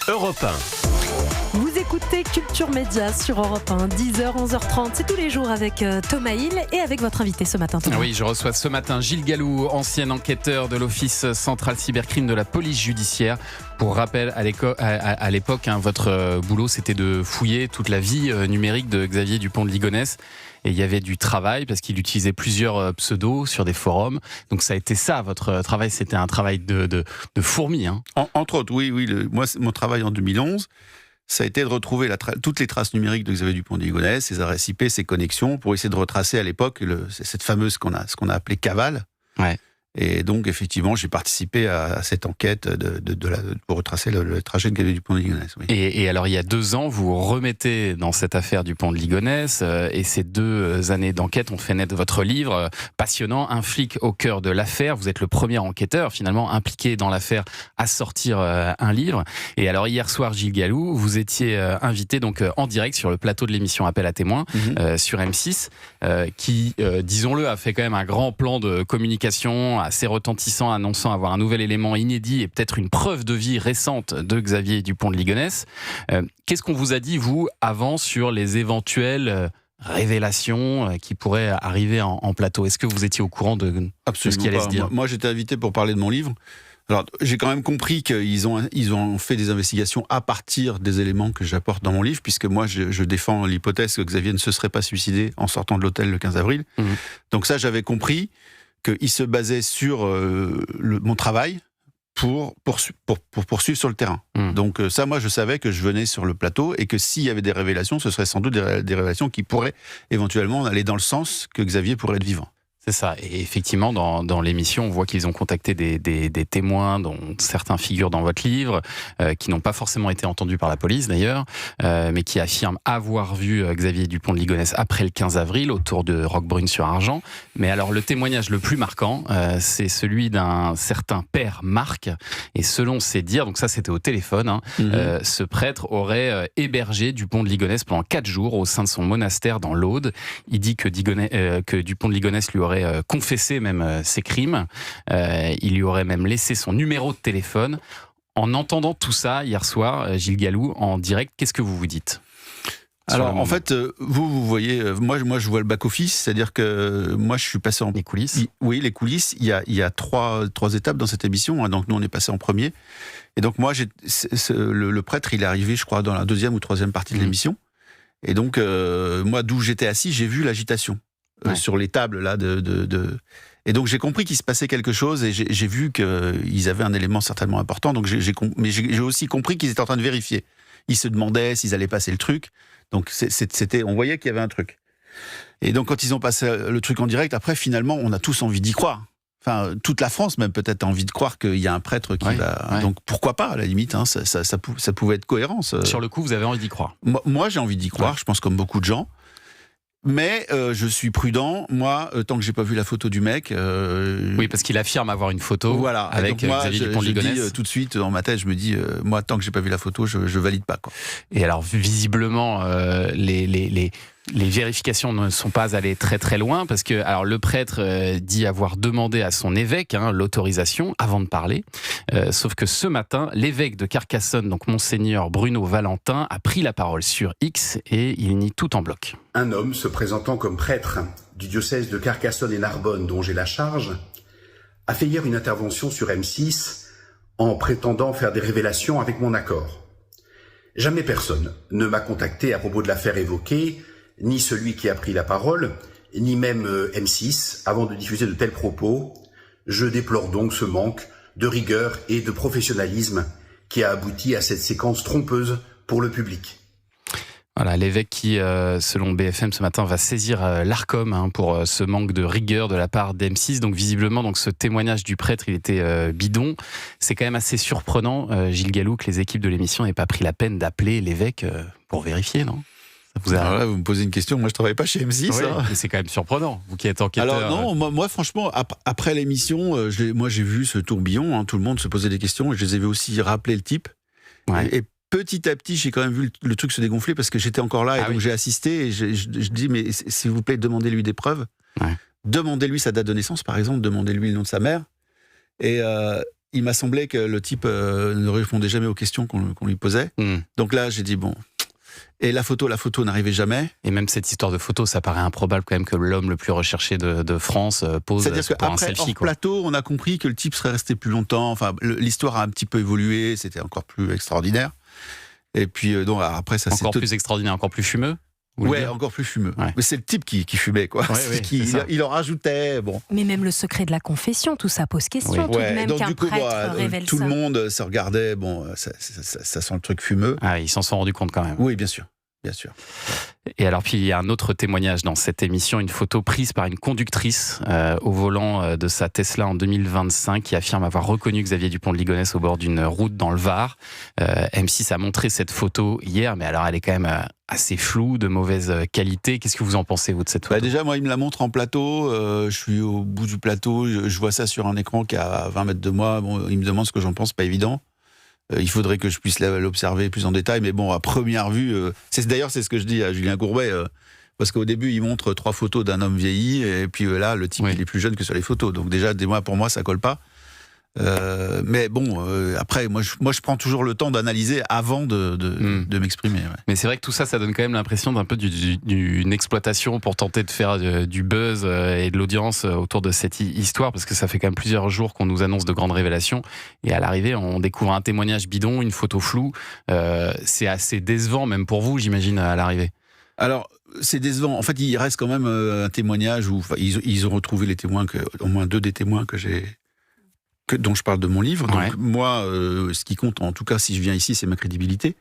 Europe 1. Vous écoutez Culture Média sur Europe 1, 10h, 11h30. C'est tous les jours avec Thomas Hill et avec votre invité ce matin, Thomas. Oui, je reçois ce matin Gilles Gallou, ancien enquêteur de l'Office central cybercrime de la police judiciaire. Pour rappel, à l'époque, votre boulot, c'était de fouiller toute la vie numérique de Xavier Dupont de Ligonnès. Et il y avait du travail parce qu'il utilisait plusieurs pseudos sur des forums. Donc ça a été ça, votre travail, c'était un travail de fourmi. Hein. Entre autres, oui. Moi, mon travail en 2011, ça a été de retrouver toutes les traces numériques de Xavier Dupont de Ligonnès, ses adresses IP, ses connexions, pour essayer de retracer à l'époque cette fameuse ce qu'on a appelée cavale. Ouais. Et donc, effectivement, j'ai participé à cette enquête pour retracer le trajet de Xavier Dupont de Ligonnès. Oui. Et alors, il y a 2 ans, vous remettez dans cette affaire Dupont de Ligonnès, et ces 2 années d'enquête ont fait naître votre livre passionnant, Un flic au cœur de l'affaire. Vous êtes le premier enquêteur, finalement, impliqué dans l'affaire à sortir un livre. Et alors, hier soir, Gilles Gallou, vous étiez invité donc en direct sur le plateau de l'émission Appel à témoins sur M6, qui, disons-le, a fait quand même un grand plan de communication assez retentissant, annonçant avoir un nouvel élément inédit et peut-être une preuve de vie récente de Xavier Dupont de Ligonnès. Qu'est-ce qu'on vous a dit, vous, avant, sur les éventuelles révélations qui pourraient arriver en plateau? Est-ce que vous étiez au courant de ce qui allait se dire? Moi, j'étais invité pour parler de mon livre. Alors, j'ai quand même compris qu'ils ont fait des investigations à partir des éléments que j'apporte dans mon livre, puisque moi, je défends l'hypothèse que Xavier ne se serait pas suicidé en sortant de l'hôtel le 15 avril. Donc ça, j'avais compris qu'il se basait sur mon travail pour poursuivre sur le terrain. Donc ça, moi, je savais que je venais sur le plateau et que s'il y avait des révélations, ce seraient sans doute des révélations qui pourraient éventuellement aller dans le sens que Xavier pourrait être vivant. C'est ça. Et effectivement, dans l'émission, on voit qu'ils ont contacté des témoins, dont certains figurent dans votre livre, qui n'ont pas forcément été entendus par la police d'ailleurs, mais qui affirment avoir vu Xavier Dupont de Ligonnès après le 15 avril, autour de Roquebrune-sur-Argent. Mais alors, le témoignage le plus marquant, c'est celui d'un certain père Marc. Et selon ses dires, donc ça c'était au téléphone, ce prêtre aurait hébergé Dupont de Ligonnès pendant 4 jours au sein de son monastère dans l'Aude. Il dit que Dupont de Ligonnès lui aurait confessé même ses crimes. Il lui aurait même laissé son numéro de téléphone. En entendant tout ça hier soir, Gilles Gallou, en direct, qu'est-ce que vous vous dites? Alors, en fait, vous voyez, moi, je vois le back-office, c'est-à-dire que moi, je suis passé en... Les coulisses? Oui, les coulisses. Il y a trois étapes dans cette émission, hein, donc nous, on est passé en premier. Et donc, moi, le prêtre, il est arrivé, je crois, dans la 2e ou 3e partie de l'émission. Et donc, moi, d'où j'étais assis, j'ai vu l'agitation. Sur les tables là et donc j'ai compris qu'il se passait quelque chose et j'ai vu qu'ils avaient un élément certainement important, donc mais j'ai aussi compris qu'ils étaient en train de vérifier. Ils se demandaient s'ils allaient passer le truc, donc on voyait qu'il y avait un truc. Et donc quand ils ont passé le truc en direct, après finalement on a tous envie d'y croire. Enfin, toute la France même peut-être a envie de croire qu'il y a un prêtre qui va... Ouais. Donc pourquoi pas, à la limite, hein, ça pouvait être cohérent. Sur le coup, vous avez envie d'y croire? Moi j'ai envie d'y croire, je pense comme beaucoup de gens. Mais je suis prudent, moi, tant que j'ai pas vu la photo du mec... Oui, parce qu'il affirme avoir une photo avec Xavier Dupont de Ligonnès. Je dis tout de suite, dans ma tête, je me dis, moi, tant que j'ai pas vu la photo, je valide pas, quoi. Et alors, visiblement, les vérifications ne sont pas allées très très loin, parce que alors, le prêtre dit avoir demandé à son évêque l'autorisation avant de parler. Sauf que ce matin, l'évêque de Carcassonne, donc Monseigneur Bruno Valentin, a pris la parole sur X et il nie tout en bloc. Un homme se présentant comme prêtre du diocèse de Carcassonne et Narbonne, dont j'ai la charge, a fait hier une intervention sur M6 en prétendant faire des révélations avec mon accord. Jamais personne ne m'a contacté à propos de l'affaire évoquée, ni celui qui a pris la parole, ni même M6, avant de diffuser de tels propos. Je déplore donc ce manque de rigueur et de professionnalisme qui a abouti à cette séquence trompeuse pour le public. Voilà, l'évêque qui, selon BFM ce matin, va saisir l'Arcom pour ce manque de rigueur de la part d'M6. Donc visiblement, ce témoignage du prêtre, il était bidon. C'est quand même assez surprenant, Gilles Gallou, que les équipes de l'émission n'aient pas pris la peine d'appeler l'évêque pour vérifier, non? Alors là, vous me posez une question, moi je travaille pas chez M6. Oui, mais c'est quand même surprenant, vous qui êtes enquêteur. Alors non, moi franchement, après l'émission, moi j'ai vu ce tourbillon, tout le monde se posait des questions, et je les avais aussi rappelé le type. Ouais. Et petit à petit, j'ai quand même vu le truc se dégonfler parce que j'étais encore là et donc j'ai assisté et je dis, mais s'il vous plaît, demandez-lui des preuves. Ouais. Demandez-lui sa date de naissance, par exemple, demandez-lui le nom de sa mère. Et il m'a semblé que le type ne répondait jamais aux questions qu'on lui posait. Donc là, j'ai dit bon. Et la photo n'arrivait jamais. Et même cette histoire de photo, ça paraît improbable quand même que l'homme le plus recherché de France pose pour un selfie. Hors plateau, on a compris que le type serait resté plus longtemps. Enfin, l'histoire a un petit peu évolué, c'était encore plus extraordinaire. Et puis, donc, après, ça encore plus extraordinaire, encore plus fumeux. Ouais, encore plus fumeux. Ouais. Mais c'est le type qui fumait, quoi. Ouais, il en rajoutait. Bon. Mais même le secret de la confession, tout ça pose question. Tout de même donc, qu'un prêtre révèle tout ça. le monde se regardait. Bon, ça sent le truc fumeux. Ah, ils s'en sont rendus compte quand même. Oui, bien sûr. Bien sûr. Et alors, puis il y a un autre témoignage dans cette émission, une photo prise par une conductrice au volant de sa Tesla en 2025 qui affirme avoir reconnu Xavier Dupont de Ligonnès au bord d'une route dans le Var. M6 a montré cette photo hier, mais alors elle est quand même assez floue, de mauvaise qualité. Qu'est-ce que vous en pensez, vous, de cette photo ? Déjà, moi, il me la montre en plateau. Je suis au bout du plateau. Je vois ça sur un écran qui est à 20 mètres de moi. Bon, il me demande ce que j'en pense, pas évident. Il faudrait que je puisse l'observer plus en détail, mais bon, à première vue, d'ailleurs c'est ce que je dis à Julien Courbet, parce qu'au début il montre 3 photos d'un homme vieilli, et puis là le type il est plus jeune que sur les photos, donc déjà pour moi ça colle pas. Mais bon, après, moi je prends toujours le temps d'analyser avant de m'exprimer. Ouais. Mais c'est vrai que tout ça, ça donne quand même l'impression d'un peu d'une exploitation pour tenter de faire du buzz et de l'audience autour de cette histoire, parce que ça fait quand même plusieurs jours qu'on nous annonce de grandes révélations, et à l'arrivée, on découvre un témoignage bidon, une photo floue. C'est assez décevant, même pour vous, j'imagine, à l'arrivée. Alors, c'est décevant. En fait, il reste quand même un témoignage où ils ont retrouvé les témoins, au moins 2 des témoins dont je parle de mon livre. Donc moi, ce qui compte, en tout cas, si je viens ici, c'est ma crédibilité.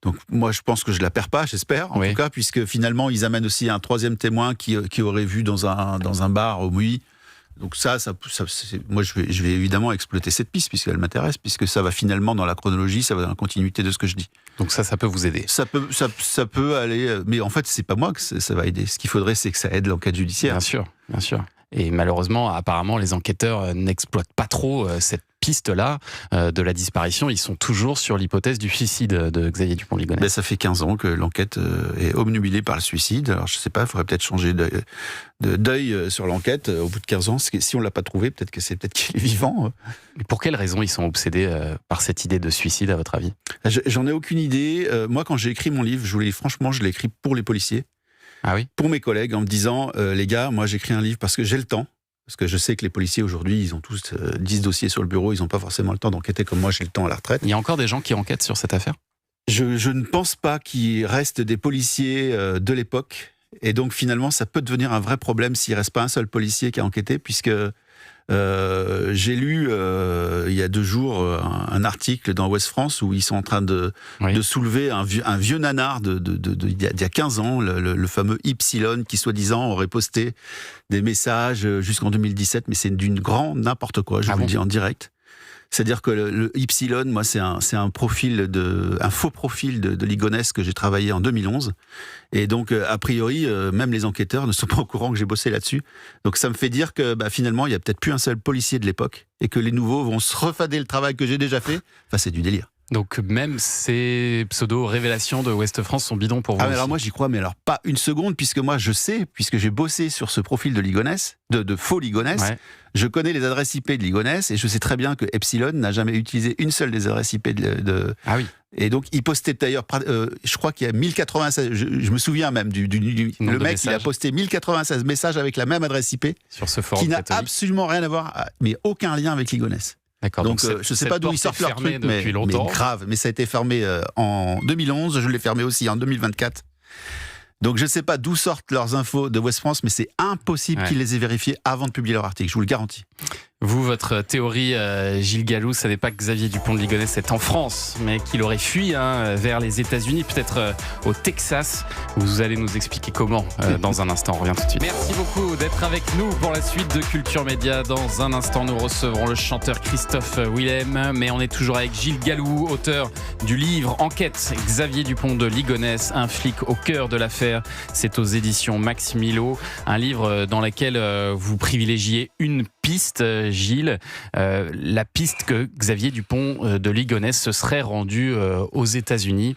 Donc moi, je pense que je la perds pas, j'espère, en tout cas, puisque finalement, ils amènent aussi un 3e témoin qui aurait vu dans un bar au Muy. Donc moi, je vais évidemment exploiter cette piste, puisqu'elle m'intéresse, puisque ça va finalement dans la chronologie, ça va dans la continuité de ce que je dis. Donc ça peut vous aider. Ça peut aller, mais en fait, c'est pas moi que ça va aider. Ce qu'il faudrait, c'est que ça aide l'enquête judiciaire. Bien sûr. Et malheureusement, apparemment, les enquêteurs n'exploitent pas trop cette piste-là de la disparition. Ils sont toujours sur l'hypothèse du suicide de Xavier Dupont de Ligonnès. Ça fait 15 ans que l'enquête est obnubilée par le suicide. Alors je sais pas, il faudrait peut-être changer d'œil sur l'enquête au bout de 15 ans. Si on l'a pas trouvé, peut-être qu'il est vivant. Mais pour quelles raisons ils sont obsédés par cette idée de suicide, à votre avis ? J'en ai aucune idée. Moi, quand j'ai écrit mon livre, je l'ai écrit pour les policiers. Ah oui ? Pour mes collègues, en me disant, les gars, moi j'écris un livre parce que j'ai le temps. Parce que je sais que les policiers aujourd'hui, ils ont tous 10 dossiers sur le bureau, ils n'ont pas forcément le temps d'enquêter comme moi, j'ai le temps à la retraite. Il y a encore des gens qui enquêtent sur cette affaire ? Je ne pense pas qu'il reste des policiers de l'époque. Et donc finalement, ça peut devenir un vrai problème s'il ne reste pas un seul policier qui a enquêté, puisque j'ai lu il y a 2 jours un article dans Ouest France où ils sont en train de soulever un vieux nanar d'il y a 15 ans, le fameux Ypsilon, qui soi-disant aurait posté des messages jusqu'en 2017, mais c'est d'une grande n'importe quoi, je vous le dis en direct. C'est-à-dire que le Ypsilon, moi, c'est un faux profil de Ligonnès que j'ai travaillé en 2011. Et donc, a priori, même les enquêteurs ne sont pas au courant que j'ai bossé là-dessus. Donc, ça me fait dire que finalement, il n'y a peut-être plus un seul policier de l'époque et que les nouveaux vont se refader le travail que j'ai déjà fait. Enfin, c'est du délire. Donc même ces pseudo-révélations de Ouest France sont bidons pour vous aussi. Alors moi j'y crois, mais alors pas une seconde, puisque moi je sais, puisque j'ai bossé sur ce profil de Ligonnès, de faux Ligonnès, je connais les adresses IP de Ligonnès et je sais très bien que Epsilon n'a jamais utilisé une seule des adresses IP de... Ah oui. Et donc il postait d'ailleurs, je crois qu'il y a 1096, je me souviens même le mec il a posté 1096 messages avec la même adresse IP sur ce forum qui n'a catholique. Absolument rien à voir, mais aucun lien avec Ligonnès. D'accord. Donc je ne sais pas d'où ils sortent leur truc, mais grave. Mais ça a été fermé en 2011, je l'ai fermé aussi en 2024. Donc je ne sais pas d'où sortent leurs infos de Ouest France, mais c'est impossible qu'ils les aient vérifiées avant de publier leur article, je vous le garantis. Vous, votre théorie, Gilles Gallou, ça n'est pas que Xavier Dupont de Ligonnès est en France, mais qu'il aurait fui vers les États-Unis, peut-être au Texas. Vous allez nous expliquer comment dans un instant. On revient tout de suite. Merci beaucoup d'être avec nous pour la suite de Culture Média. Dans un instant, nous recevrons le chanteur Christophe Willem, mais on est toujours avec Gilles Gallou, auteur du livre Enquête Xavier Dupont de Ligonnès, un flic au cœur de l'affaire. C'est aux éditions Max Milo, un livre dans lequel vous privilégiez une piste, Gilles, la piste que Xavier Dupont de Ligonnès se serait rendu aux États-Unis.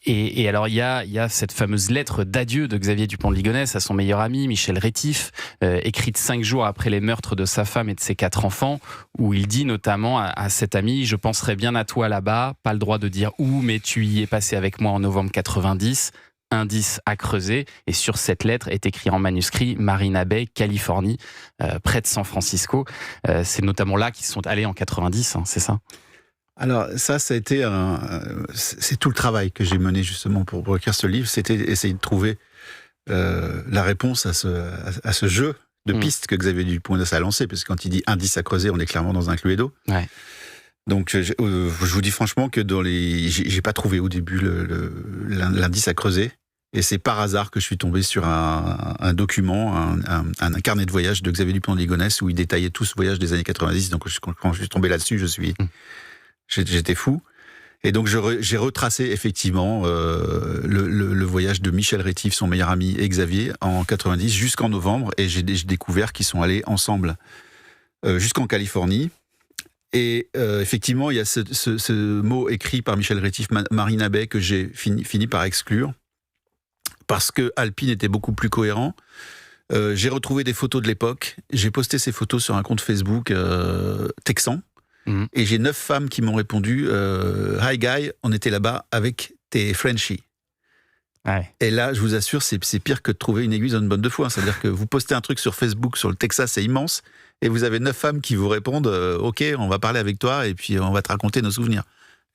Et alors, il y a cette fameuse lettre d'adieu de Xavier Dupont de Ligonnès à son meilleur ami, Michel Rétif, écrite 5 jours après les meurtres de sa femme et de ses 4 enfants, où il dit notamment à cet ami « Je penserai bien à toi là-bas, pas le droit de dire où, mais tu y es passé avec moi en novembre 90. Indice à creuser ». Et sur cette lettre est écrit en manuscrit Marina Bay, Californie, près de San Francisco. C'est notamment là qu'ils sont allés en 90, hein, c'est ça ? Alors ça a été c'est tout le travail que j'ai mené justement pour écrire ce livre, c'était essayer de trouver la réponse à ce jeu de pistes que Xavier Dupont a lancé, parce que quand il dit indice à creuser, on est clairement dans un Cluedo. Ouais. Donc je vous dis franchement que j'ai pas trouvé au début l'indice à creuser, et c'est par hasard que je suis tombé sur un document, un carnet de voyage de Xavier Dupont de Ligonnès où il détaillait tout ce voyage des années 90. Donc quand je suis tombé là-dessus, j'étais fou. Et donc j'ai retracé effectivement le voyage de Michel Rétif, son meilleur ami, et Xavier en 90 jusqu'en novembre, et j'ai découvert qu'ils sont allés ensemble jusqu'en Californie. Et effectivement, il y a ce mot écrit par Michel Rétif, Marina Bay, que j'ai fini par exclure parce que Alpine était beaucoup plus cohérent. J'ai retrouvé des photos de l'époque, j'ai posté ces photos sur un compte Facebook texan. Et j'ai 9 femmes qui m'ont répondu « Hi Guy, on était là-bas avec tes Frenchies ». Ouais. Et là, je vous assure, c'est pire que de trouver une aiguille dans une bonne de foin. C'est-à-dire que vous postez un truc sur Facebook, sur le Texas, c'est immense, et vous avez 9 femmes qui vous répondent « Ok, on va parler avec toi, et puis on va te raconter nos souvenirs ».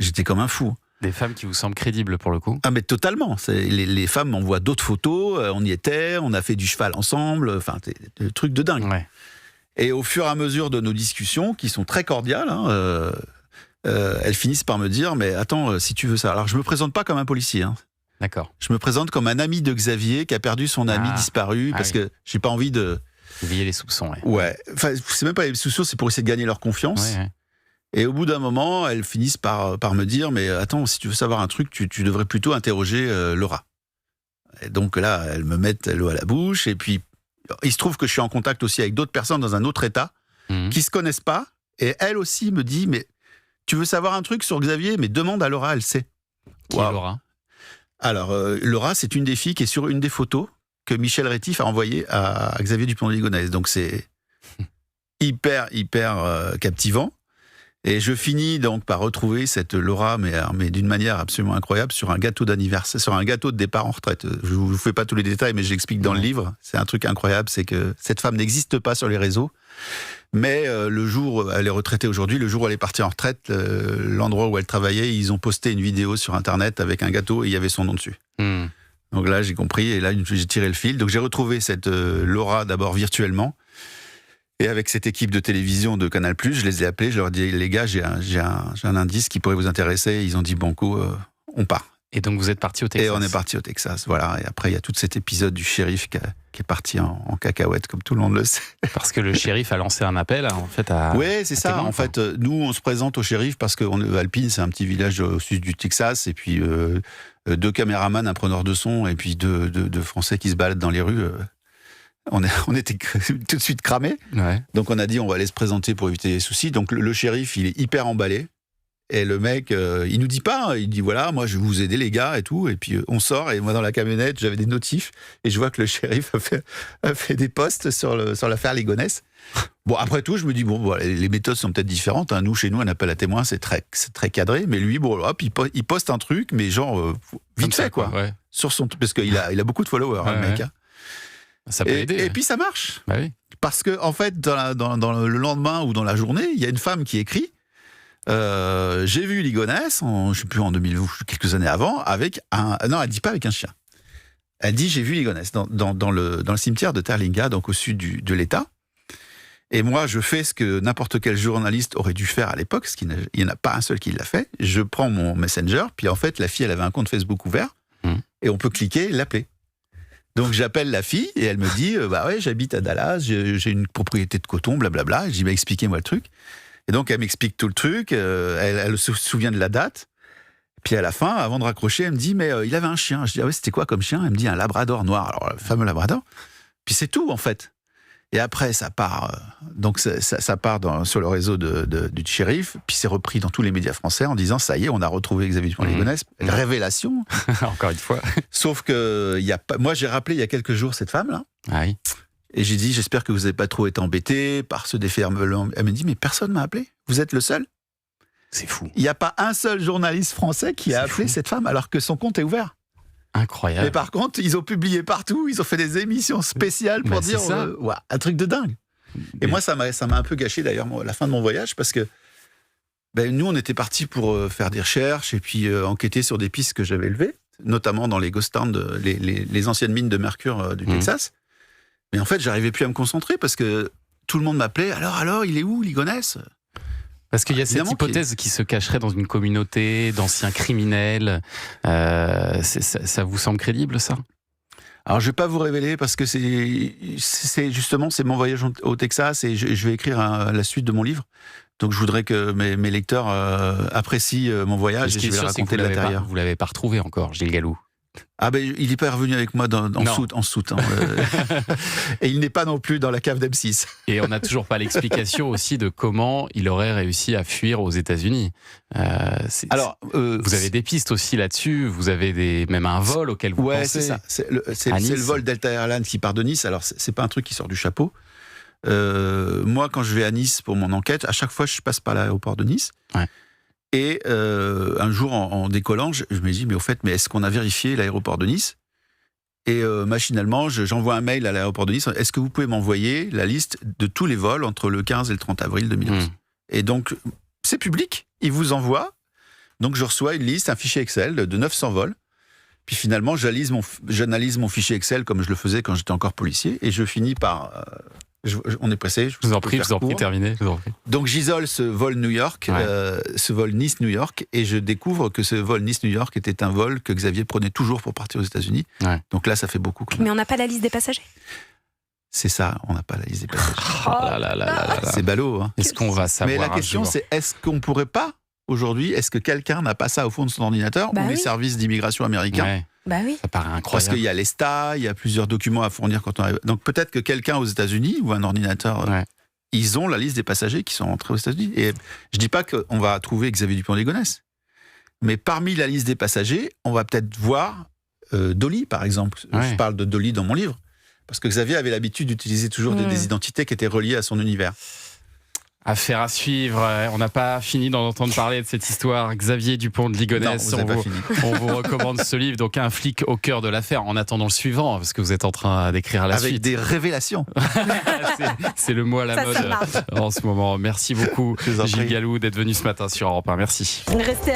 J'étais comme un fou. Des femmes qui vous semblent crédibles pour le coup ? Ah mais totalement. Les femmes m'envoient d'autres photos, on y était, on a fait du cheval ensemble, enfin, des trucs de dingue. Ouais. Et au fur et à mesure de nos discussions, qui sont très cordiales, elles finissent par me dire « Mais attends, si tu veux ça… » Alors, je me présente pas comme un policier. Hein. D'accord. Je me présente comme un ami de Xavier qui a perdu son ami disparu, parce que j'ai pas envie de… Éveiller les soupçons, ouais. Enfin, c'est même pas les soupçons, c'est pour essayer de gagner leur confiance. Ouais. Et au bout d'un moment, elles finissent par me dire « Mais attends, si tu veux savoir un truc, tu devrais plutôt interroger Laura. » Et donc là, elles me mettent l'eau à la bouche, et puis… Il se trouve que je suis en contact aussi avec d'autres personnes dans un autre état qui se connaissent pas, et elle aussi me dit « Mais tu veux savoir un truc sur Xavier ? Mais demande à Laura, elle sait. » Qui est Laura ? Alors, Laura, c'est une des filles qui est sur une des photos que Michel Rétif a envoyées à Xavier Dupont de Ligonnès. Donc c'est hyper captivant. Et je finis donc par retrouver cette Laura, mais d'une manière absolument incroyable, sur un gâteau d'anniversaire, sur un gâteau de départ en retraite. Je vous fais pas tous les détails, mais j'explique dans le livre. C'est un truc incroyable, c'est que cette femme n'existe pas sur les réseaux. Mais le jour où elle est retraitée aujourd'hui, le jour où elle est partie en retraite, l'endroit où elle travaillait, ils ont posté une vidéo sur Internet avec un gâteau et il y avait son nom dessus. Donc là, j'ai compris, et là, j'ai tiré le fil. Donc j'ai retrouvé cette Laura d'abord virtuellement. Et avec cette équipe de télévision de Canal+, je les ai appelés, je leur ai dit « Les gars, j'ai un indice qui pourrait vous intéresser ». Ils ont dit « Banco, on part ». Et donc vous êtes parti au Texas. Et on est parti au Texas, voilà. Et après, il y a tout cet épisode du shérif qui est parti en cacahuète, comme tout le monde le sait. Parce que le shérif a lancé un appel, en fait, Oui, c'est ça. En fait, nous, on se présente au shérif parce que Alpine, c'est un petit village au sud du Texas. Et puis, 2 caméramans, un preneur de son, et puis deux Français qui se baladent dans les rues. On était tout de suite cramés. Ouais. Donc on a dit on va aller se présenter pour éviter les soucis. Donc le shérif, il est hyper emballé. Et le mec, il nous dit pas, il dit voilà, moi je vais vous aider les gars et tout. Et puis on sort, et moi dans la camionnette, j'avais des notifs, et je vois que le shérif a fait des posts sur l'affaire Ligonnès. Bon, après tout, je me dis bon, les méthodes sont peut-être différentes. Hein. Nous, chez nous, un appel à témoins, c'est très cadré. Mais lui, bon, hop, il poste un truc, mais genre vite fait quoi. Ouais. Sur son, parce qu'il a beaucoup de followers, le mec. Hein. Ça peut aider. Et puis ça marche. Bah oui. Parce que en fait, dans le lendemain ou dans la journée, il y a une femme qui écrit j'ai vu Ligonnès, je sais plus en 2000 ou quelques années avant, avec non, elle dit pas avec un chien. Elle dit j'ai vu Ligonnès dans le cimetière de Terlinga, donc au sud de l'État. Et moi, je fais ce que n'importe quel journaliste aurait dû faire à l'époque, parce qu'il n'y en a pas un seul qui l'a fait. Je prends mon Messenger, puis en fait, la fille, elle avait un compte Facebook ouvert, et on peut cliquer et l'appeler. Donc j'appelle la fille et elle me dit bah ouais, j'habite à Dallas, j'ai une propriété de coton, blablabla. Je dis bah expliquez-moi le truc. Et donc elle m'explique tout le truc, elle se souvient de la date. Puis à la fin, avant de raccrocher, elle me dit mais il avait un chien. Je dis ah ouais, c'était quoi comme chien ? Elle me dit un labrador noir. Alors le fameux labrador. Puis c'est tout en fait. Et après, ça part, ça part sur le réseau du shérif, puis c'est repris dans tous les médias français en disant ça y est, on a retrouvé Xavier Dupont-Ligonnès. Révélation. Encore une fois. Sauf que moi, j'ai rappelé il y a quelques jours cette femme-là. Ah oui. Et j'ai dit, j'espère que vous n'avez pas trop été embêté par ce déferlement. Elle m'a dit, mais personne m'a appelé. Vous êtes le seul. C'est fou. Il n'y a pas un seul journaliste français qui a appelé cette femme alors que son compte est ouvert. Incroyable. Mais par contre, ils ont publié partout, ils ont fait des émissions spéciales pour dire un truc de dingue. Et moi, ça m'a un peu gâché d'ailleurs la fin de mon voyage parce que nous, on était partis pour faire des recherches et puis enquêter sur des pistes que j'avais élevées, notamment dans les ghost towns, les anciennes mines de mercure du Texas. Mais en fait, j'arrivais plus à me concentrer parce que tout le monde m'appelait. Alors, il est où, Ligonnès ? Parce qu'il y a cette hypothèse qui se cacherait dans une communauté d'anciens criminels. Ça vous semble crédible, ça ? Alors, je vais pas vous révéler parce que c'est mon voyage au Texas et je vais écrire la suite de mon livre. Donc, je voudrais que mes lecteurs apprécient mon voyage et je vais raconter de l'intérieur. Vous l'avez pas retrouvé encore, Gilles Gallou. Ah il n'est pas revenu avec moi en soute. Et il n'est pas non plus dans la cave d'M6. Et on n'a toujours pas l'explication aussi de comment il aurait réussi à fuir aux États-Unis. Alors, vous avez des pistes aussi là-dessus. Vous avez même un vol auquel vous pensez. C'est ça. C'est le vol Delta Airlines qui part de Nice. Alors, c'est pas un truc qui sort du chapeau. Moi, quand je vais à Nice pour mon enquête, à chaque fois, je passe par l'aéroport de Nice. Ouais. Et un jour, en décollant, je me dis, mais au fait, est-ce qu'on a vérifié l'aéroport de Nice ? Et machinalement, j'envoie un mail à l'aéroport de Nice. Est-ce que vous pouvez m'envoyer la liste de tous les vols entre le 15 et le 30 avril 2011 ? Et donc, c'est public. Ils vous envoient. Donc, je reçois une liste, un fichier Excel de 900 vols. Puis finalement, j'analyse mon fichier Excel comme je le faisais quand j'étais encore policier. Et je finis par... on est pressé. Je vous en prie, terminez. Donc j'isole ce vol New York, ce vol Nice-New York, et je découvre que ce vol Nice-New York était un vol que Xavier prenait toujours pour partir aux États-Unis. Ouais. Donc là, ça fait beaucoup. Mais on n'a pas la liste des passagers. C'est ça, on n'a pas la liste des passagers. C'est ballot. Hein. Est-ce qu'on va savoir? Mais la question, c'est est-ce qu'on pourrait pas aujourd'hui, est-ce que quelqu'un n'a pas ça au fond de son ordinateur ou les services d'immigration américains? Oui. Ça paraît incroyable. Parce qu'il y a l'ESTA, il y a plusieurs documents à fournir quand on arrive. Donc peut-être que quelqu'un aux États-Unis ou un ordinateur, ils ont la liste des passagers qui sont entrés aux États-Unis. Et je dis pas qu'on va trouver Xavier Dupont-Ligonnès, mais parmi la liste des passagers, on va peut-être voir Dolly, par exemple. Je parle de Dolly dans mon livre, parce que Xavier avait l'habitude d'utiliser toujours des identités qui étaient reliées à son univers. Affaire à suivre. On n'a pas fini d'en entendre parler de cette histoire. Xavier Dupont-Ligonnès, on vous recommande ce livre. Donc, un flic au cœur de l'affaire. En attendant le suivant, parce que vous êtes en train d'écrire la suite. Avec des révélations. c'est le mot à la mode en ce moment. Merci beaucoup, Gilles Gallou, d'être venu ce matin sur Europe 1. Merci. Restez